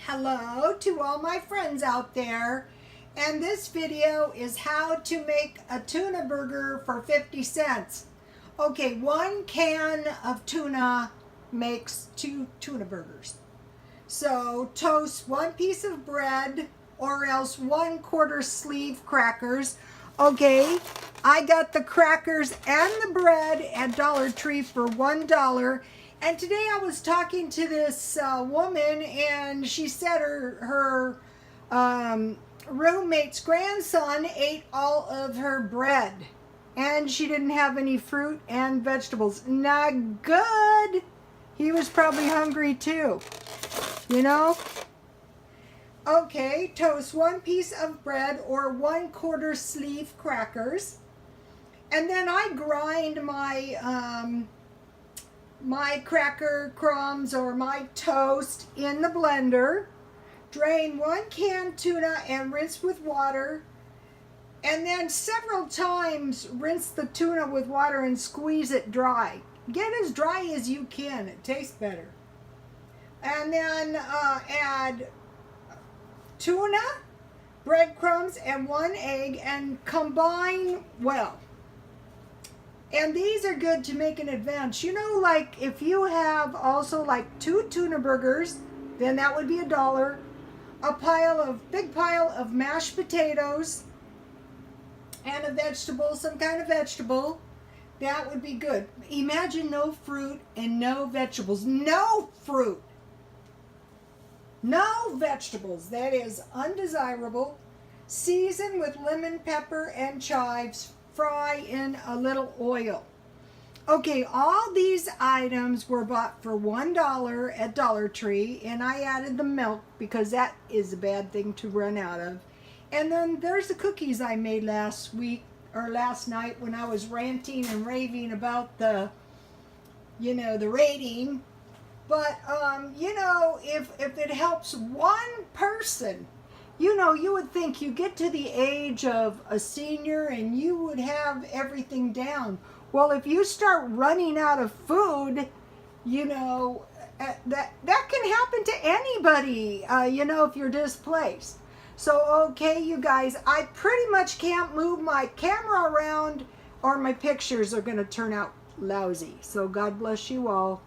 Hello to all my friends out there, and this video is how to make a tuna burger for 50 cents. Okay, 1 can of tuna makes 2 tuna burgers. So toast 1 piece of bread or else 1/4 sleeve crackers. Okay, I got the crackers and the bread at Dollar Tree for $1. And today I was talking to this woman, and she said her roommate's grandson ate all of her bread. And she didn't have any fruit and vegetables. Not good. He was probably hungry too, you know? Okay, toast 1 piece of bread or 1/4 sleeve crackers. And then I grind my cracker crumbs or my toast in the blender. Drain 1 can tuna and rinse with water. And then several times rinse the tuna with water and squeeze it dry. Get as dry as you can. It tastes better. And then add tuna, breadcrumbs, and 1 egg and combine well. And these are good to make in advance. You know, like if you have also like 2 tuna burgers, then that would be $1. A big pile of mashed potatoes and a vegetable, some kind of vegetable. That would be good. Imagine no fruit and no vegetables. No fruit. No vegetables. That is undesirable. Season with lemon, pepper, and chives. Fry in a little oil. Okay, all these items were bought for $1 at Dollar Tree, and I added the milk because that is a bad thing to run out of. And then there's the cookies I made last night when I was ranting and raving about the rating. But if it helps one person, you would think you get to the age of a senior and you would have everything down. Well, if you start running out of food, that can happen to anybody, if you're displaced. So, okay, you guys, I pretty much can't move my camera around or my pictures are going to turn out lousy. So God bless you all.